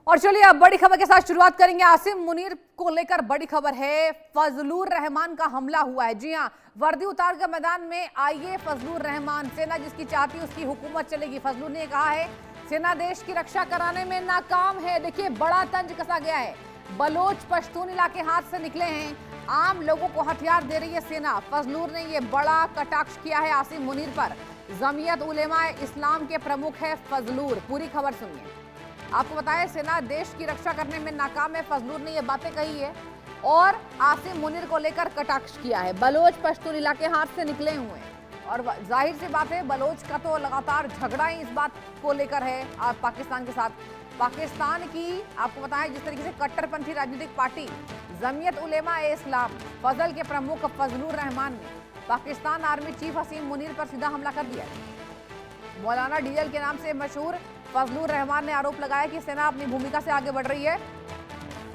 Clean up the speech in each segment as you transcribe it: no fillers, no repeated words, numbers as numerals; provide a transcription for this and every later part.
और चलिए अब बड़ी खबर के साथ शुरुआत करेंगे। आसिम मुनीर को लेकर बड़ी खबर है। फजलुर रहमान का हमला हुआ है। जी हां, वर्दी उतार कर मैदान में आइए फजलुर रहमान, सेना जिसकी चाहती उसकी हुकूमत चलेगी। फजलुर ने कहा है सेना देश की रक्षा कराने में नाकाम है। देखिए बड़ा तंज कसा गया है। बलोच पश्तून इलाके हाथ से निकले हैं, आम लोगों को हथियार दे रही है सेना। फजलुर ने यह बड़ा कटाक्ष किया है आसिम मुनीर पर। जमीयत उलेमा इस्लाम के प्रमुख है फजलुर। पूरी खबर सुनिए। आपको बताएं सेना देश की रक्षा करने में नाकाम है। फजलुर ने ये बातें कही है और आसिम मुनीर को लेकर कटाक्ष किया है। बलोच पश्तून इलाके हाथ से निकले हुए हैं और जाहिर सी बात है बलोच का तो लगातार झगड़ा ही इस बात को लेकर है पाकिस्तान के साथ। पाकिस्तान की आपको बताएं जिस तरीके से कट्टरपंथी राजनीतिक पार्टी जमीयत उलेमा ए इस्लाम फजल के प्रमुख फजलुर रहमान ने पाकिस्तान आर्मी चीफ आसिम मुनीर पर सीधा हमला कर दिया। मौलाना डीएल के नाम से मशहूर फजलुर रहमान ने आरोप लगाया कि सेना अपनी भूमिका से आगे बढ़ रही है,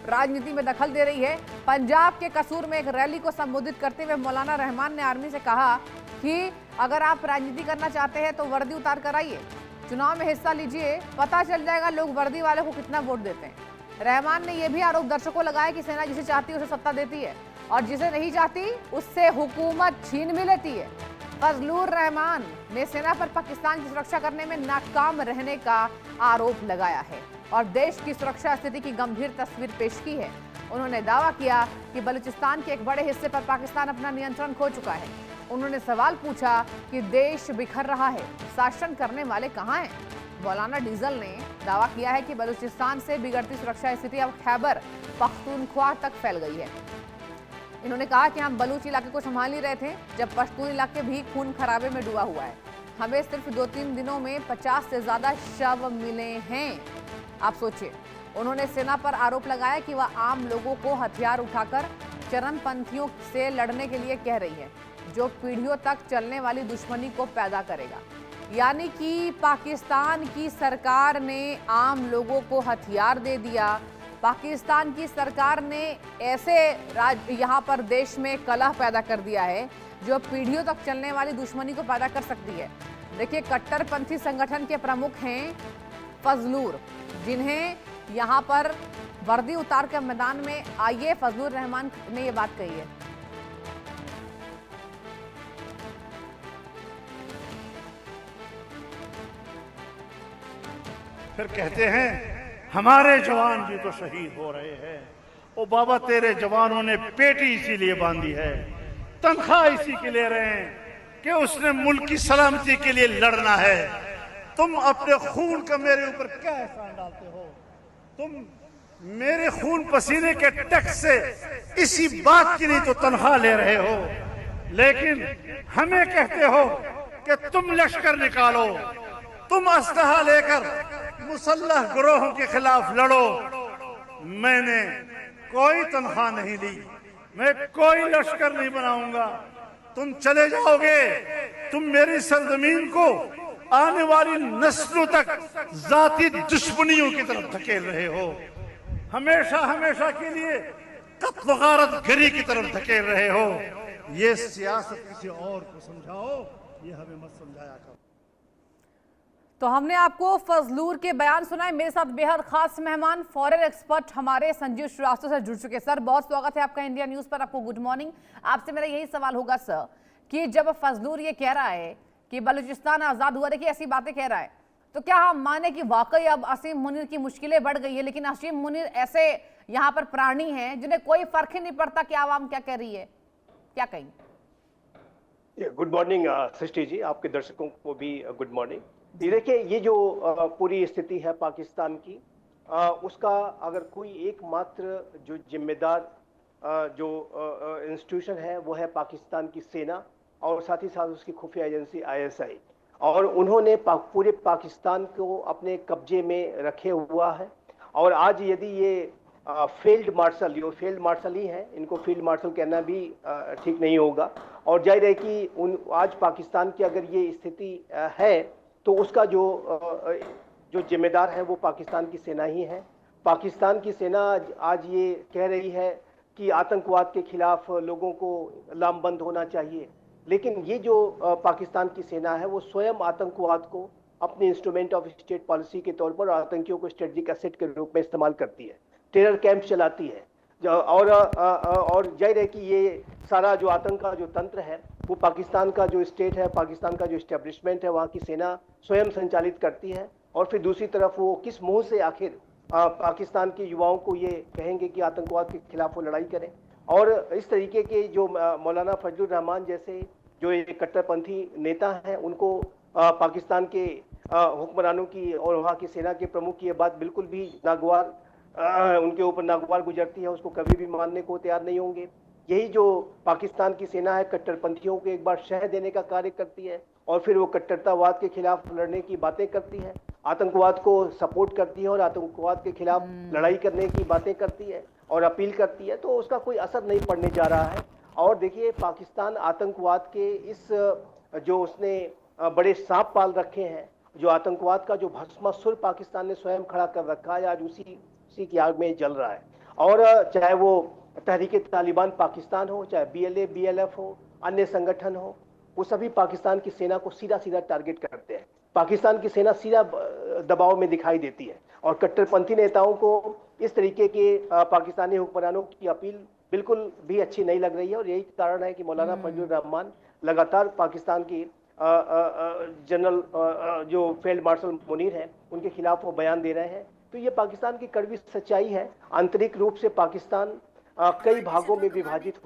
राजनीति में दखल दे रही है। पंजाब के कसूर में एक रैली को संबोधित करते हुए मौलाना रहमान ने आर्मी से कहा कि अगर आप राजनीति करना चाहते हैं तो वर्दी उतार कर आइए, चुनाव में हिस्सा लीजिए, पता चल जाएगा लोग वर्दी वाले को कितना वोट देते हैं। रहमान ने यह भी आरोप दर्शकों लगाया कि सेना जिसे चाहती है उसे सत्ता देती है और जिसे नहीं चाहती उससे हुकूमत छीन भी लेती है। फजलुर रहमान ने सेना पर पाकिस्तान की सुरक्षा करने में नाकाम रहने का आरोप लगाया है और देश की सुरक्षा स्थिति की गंभीर तस्वीर पेश की है। उन्होंने दावा किया कि बलूचिस्तान के एक बड़े हिस्से पर पाकिस्तान अपना नियंत्रण खो चुका है। उन्होंने सवाल पूछा कि देश बिखर रहा है, शासन करने वाले कहाँ हैं। मौलाना डीजल ने दावा किया है कि बलूचिस्तान से बिगड़ती सुरक्षा स्थिति अब खैबर पख्तूनख्वा तक फैल गई है। इन्होंने कहा कि हम बलूच इलाके को संभाल ही रहे थे जब पश्तून इलाके भी खून खराबे में डूबा हुआ है। हमें सिर्फ 2-3 दिनों में 50 से ज्यादा शव मिले हैं। आप सोचिए। उन्होंने सेना पर आरोप लगाया कि वह आम लोगों को हथियार उठाकर चरमपंथियों से लड़ने के लिए कह रही है, जो पीढ़ियों तक चलने वाली दुश्मनी को पैदा करेगा। यानी कि पाकिस्तान की सरकार ने आम लोगों को हथियार दे दिया। पाकिस्तान की सरकार ने ऐसे यहाँ पर देश में कलह पैदा कर दिया है जो पीढ़ियों तक चलने वाली दुश्मनी को पैदा कर सकती है। देखिए कट्टरपंथी संगठन के प्रमुख हैं फजलुर, जिन्हें यहाँ पर वर्दी उतार कर मैदान में आइए फजलुर रहमान ने ये बात कही है। फिर कहते हैं हमारे जवान भी तो शहीद हो रहे हैं। ओ बाबा तेरे जवानों ने पेटी इसीलिए बांधी है, तनख्वाह इसी के ले रहे हैं कि उसने मुल्क की सलामती के लिए लड़ना है। तुम अपने खून का मेरे ऊपर क्या एहसान डालते हो? तुम मेरे खून पसीने के टैक्स से इसी बात की नहीं तो तनख्वाह ले रहे हो, लेकिन हमें कहते हो कि तुम लश्कर निकालो, तुम असलहा लेकर मुसल्लह गिरोहों के खिलाफ लड़ो। मैंने कोई तनख्वाह नहीं ली, मैं कोई लश्कर नहीं बनाऊंगा। तुम चले जाओगे, तुम मेरी सरजमीन को आने वाली नस्लों तक जाती दुश्मनियों की तरफ धकेल रहे हो। हमेशा हमेशा के लिए कत्ल गारत गिरी की तरफ धकेल रहे हो। ये सियासत किसी और को समझाओ, ये हमें मत समझाया करो। तो हमने आपको फजलुर के बयान सुनाए। मेरे साथ बेहद खास मेहमान फॉरेन एक्सपर्ट हमारे संजीव श्रीवास्तव से जुड़ चुके। सर बहुत स्वागत है आपका इंडिया न्यूज पर। आपको गुड मॉर्निंग। आपसे मेरा यही सवाल होगा सर कि जब फजलुर ये कह रहा है कि बलूचिस्तान आजाद हुआ, देखिए ऐसी बातें कह रहा है, तो क्या हम माने कि वाकई अब आसिम मुनीर की मुश्किलें बढ़ गई है? लेकिन आसिम मुनीर ऐसे यहाँ पर प्राणी हैं जिन्हें कोई फर्क ही नहीं पड़ता कि आवाम क्या कह रही है, क्या कहेंगे? गुड मॉर्निंग सृष्टि जी, आपके दर्शकों को भी गुड मॉर्निंग। ये देखिए ये जो पूरी स्थिति है पाकिस्तान की, उसका अगर कोई एकमात्र जो जिम्मेदार जो इंस्टीट्यूशन है वो है पाकिस्तान की सेना और साथ ही साथ उसकी खुफिया एजेंसी ISI, और उन्होंने पूरे पाकिस्तान को अपने कब्जे में रखे हुआ है। और आज यदि ये फील्ड मार्शल, ये फील्ड मार्शल ही है, इनको फील्ड मार्शल कहना भी ठीक नहीं होगा। और जाहिर है कि आज पाकिस्तान की अगर ये स्थिति है तो उसका जो जिम्मेदार है वो पाकिस्तान की सेना ही है। पाकिस्तान की सेना आज ये कह रही है कि आतंकवाद के खिलाफ लोगों को लामबंद होना चाहिए, लेकिन ये जो पाकिस्तान की सेना है वो स्वयं आतंकवाद को अपने इंस्ट्रूमेंट ऑफ स्टेट पॉलिसी के तौर पर आतंकियों को स्ट्रेटेजिक एसेट के रूप में इस्तेमाल करती है, टेरर कैंप चलाती है। और जाहिर है कि ये सारा जो आतंक का जो तंत्र है वो पाकिस्तान का जो स्टेट है, पाकिस्तान का जो इस्टेब्लिशमेंट है, वहाँ की सेना स्वयं संचालित करती है। और फिर दूसरी तरफ वो किस मुंह से आखिर पाकिस्तान के युवाओं को ये कहेंगे कि आतंकवाद के खिलाफ वो लड़ाई करें। और इस तरीके के जो मौलाना फजलुर रहमान जैसे जो एक कट्टरपंथी नेता हैं, उनको पाकिस्तान के हुक्मरानों की और वहाँ की सेना के प्रमुख की ये बात बिल्कुल भी नागवार उनके ऊपर नागवार गुजरती है, उसको कभी भी मानने को तैयार नहीं होंगे। यही जो पाकिस्तान की सेना है, कट्टरपंथियों को एक बार शह देने का कार्य करती है और फिर वो कट्टरतावाद के खिलाफ लड़ने की बातें करती है, आतंकवाद को सपोर्ट करती है और आतंकवाद के खिलाफ लड़ाई करने की बातें करती है और अपील करती है, तो उसका कोई असर नहीं पड़ने जा रहा है। और देखिए, पाकिस्तान आतंकवाद के इस जो उसने बड़े सांप पाल रखे हैं, जो आतंकवाद का जो भस्मासुर पाकिस्तान ने स्वयं खड़ा कर रखा है, आज उसी की आग में जल रहा है। और चाहे वो तहरीक तालिबान पाकिस्तान हो, चाहे BLA BLF हो, अन्य संगठन हो, वो सभी पाकिस्तान की सेना को सीधा सीधा टारगेट करते हैं। पाकिस्तान की सेना सीधा दबाव में दिखाई देती है और कट्टरपंथी नेताओं को इस तरीके के पाकिस्तानी हुक्मरानों की अपील बिल्कुल भी अच्छी नहीं लग रही है। और यही कारण है कि मौलाना फजलुर रहमान लगातार पाकिस्तान की जनरल जो फील्ड मार्शल मुनीर हैं, उनके खिलाफ वो बयान दे रहे हैं। तो ये पाकिस्तान की कड़वी सच्चाई है। आंतरिक रूप से पाकिस्तान कई भागों में विभाजित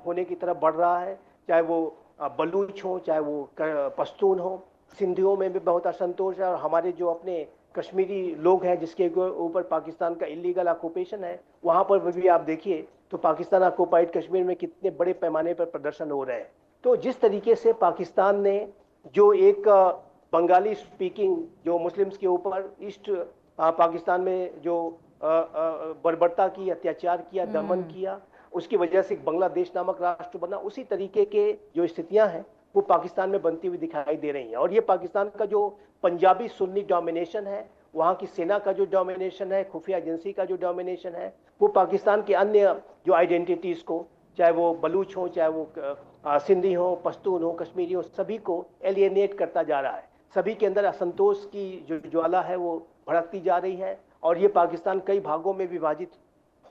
होने की तरफ बढ़ रहा है, चाहे वो बलूच हो, चाहे वो पश्तून हो। सिंधियों में भी बहुत असंतोष है और हमारे जो अपने कश्मीरी लोग हैं जिसके ऊपर पाकिस्तान का इलीगल ऑक्यूपेशन है, वहाँ पर भी आप देखिए तो पाकिस्तान ऑक्युपाइड कश्मीर में कितने बड़े पैमाने पर प्रदर्शन हो रहे हैं। तो जिस तरीके से पाकिस्तान ने जो एक बंगाली स्पीकिंग जो मुस्लिम्स के ऊपर ईस्ट पाकिस्तान में जो बर्बरता की, अत्याचार किया, दमन किया, उसकी वजह से बांग्लादेश नामक राष्ट्र बना, उसी तरीके के जो स्थितियां हैं वो पाकिस्तान में बनती हुई दिखाई दे रही हैं। और ये पाकिस्तान का जो पंजाबी सुन्नी डोमिनेशन है, वहाँ की सेना का जो डोमिनेशन है, खुफिया एजेंसी का जो डोमिनेशन है, वो पाकिस्तान के अन्य जो आइडेंटिटीज को, चाहे वो बलूच हो, चाहे वो सिंधी हो, पश्तून हो, कश्मीरी हो, सभी को एलियनेट करता जा रहा है। सभी के अंदर असंतोष की जो ज्वाला है वो भड़कती जा रही है और ये पाकिस्तान कई भागों में विभाजित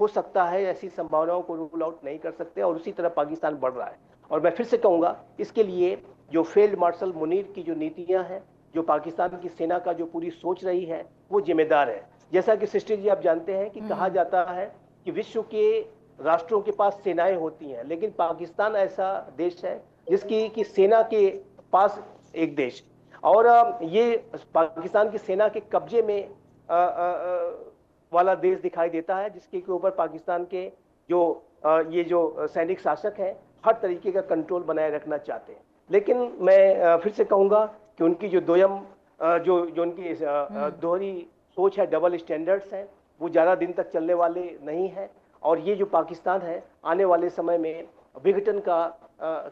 हो सकता है, ऐसी संभावनाओं को रूल आउट नहीं कर सकते और उसी तरह पाकिस्तान बढ़ रहा है। और मैं फिर से कहूँगा, इसके लिए जो फील्ड मार्शल मुनीर की जो नीतियाँ हैं, जो पाकिस्तान की सेना का जो पूरी सोच रही है, वो जिम्मेदार है। जैसा कि सृष्टि जी आप जानते हैं कि कहा जाता है कि विश्व के राष्ट्रों के पास सेनाएं होती हैं, लेकिन पाकिस्तान ऐसा देश है जिसकी की सेना के पास एक देश, और ये पाकिस्तान की सेना के कब्जे में वाला देश दिखाई देता है, जिसके ऊपर पाकिस्तान के जो ये जो सैनिक शासक हैं हर तरीके का कंट्रोल बनाए रखना चाहते हैं। लेकिन मैं फिर से कहूँगा कि उनकी जो जो उनकी दोहरी सोच है, डबल स्टैंडर्ड्स हैं, वो ज़्यादा दिन तक चलने वाले नहीं हैं। और ये जो पाकिस्तान है आने वाले समय में विघटन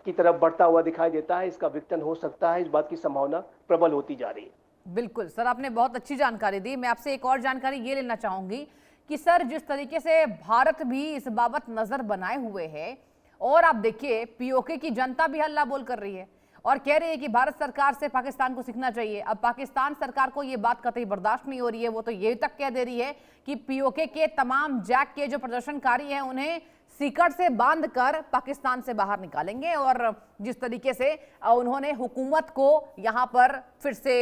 की तरफ बढ़ता हुआ दिखाई देता है। इसका विघटन हो सकता है, इस बात की संभावना प्रबल होती जा रही है। बिल्कुल सर, आपने बहुत अच्छी जानकारी दी। मैं आपसे एक और जानकारी ये लेना चाहूंगी कि सर, जिस तरीके से भारत भी इस बाबत नजर बनाए हुए है, और आप देखिए POK की जनता भी हल्ला बोल कर रही है और कह रही है कि भारत सरकार से पाकिस्तान को सीखना चाहिए। अब पाकिस्तान सरकार को ये बात कतई बर्दाश्त नहीं हो रही है, वो तो ये तक कह दे रही है कि POK के तमाम जैक के जो प्रदर्शनकारी हैं उन्हें सीकड़ से बांधकर पाकिस्तान से बाहर निकालेंगे। और जिस तरीके से उन्होंने हुकूमत को यहाँ पर फिर से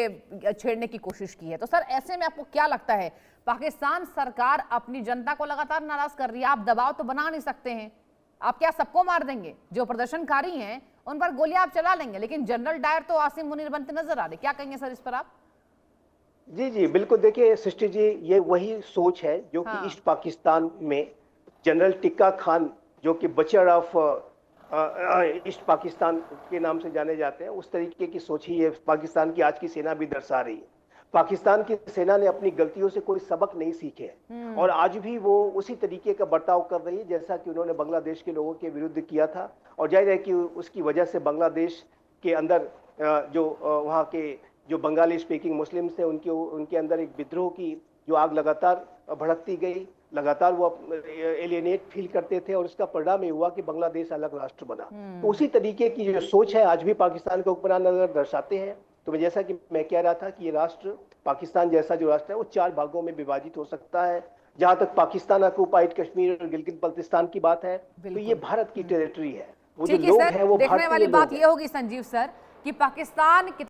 छेड़ने की कोशिश की है, तो सर ऐसे में आपको क्या लगता है, पाकिस्तान सरकार अपनी जनता को लगातार नाराज कर रही है, आप दबाव तो बना नहीं सकते हैं, आप क्या सबको मार देंगे? जो प्रदर्शनकारी हैं उन पर गोलियां आप चला लेंगे, लेकिन जनरल डायर तो आसिम मुनीर बनते नजर आ रहे, क्या कहेंगे सर इस पर आप? जी बिल्कुल, देखिए सृष्टि जी, ये वही सोच है जो कि ईस्ट पाकिस्तान में जनरल टिक्का खान, जो कि बचर ऑफ ईस्ट पाकिस्तान के नाम से जाने जाते हैं, उस तरीके की सोच ही है पाकिस्तान की आज की सेना भी दर्शा रही है। पाकिस्तान की सेना ने अपनी गलतियों से कोई सबक नहीं सीखे और आज भी वो उसी तरीके का बर्ताव कर रही है जैसा कि उन्होंने बांग्लादेश के लोगों के विरुद्ध किया था। और जाहिर है कि उसकी वजह से बांग्लादेश के अंदर जो वहाँ के जो बंगाली स्पीकिंग मुस्लिम्स थे, उनके अंदर एक विद्रोह की जो आग लगातार भड़कती गई, लगातार वो एलियनेट फील करते थे और इसका परिणाम ये हुआ कि बांग्लादेश अलग राष्ट्र बना। तो उसी तरीके की जो सोच है आज भी पाकिस्तान के हुक्मरान अगर दर्शाते हैं, तो जैसा कि मैं कह रहा था कि ये राष्ट्र, पाकिस्तान जैसा जो राष्ट्र है, वो 4 भागों में विभाजित हो सकता है। जहां तक पाकिस्तान ऑक्युपाइड कश्मीर और गिलगित बल्तिस्तान की बात है, तो ये भारत की टेरिटरी है। वो जो ठीक है लोग सर, हैं वो देखने भारतीय वाली लोग बात हैं। ये होगी संजीव सर कि पाकिस्तान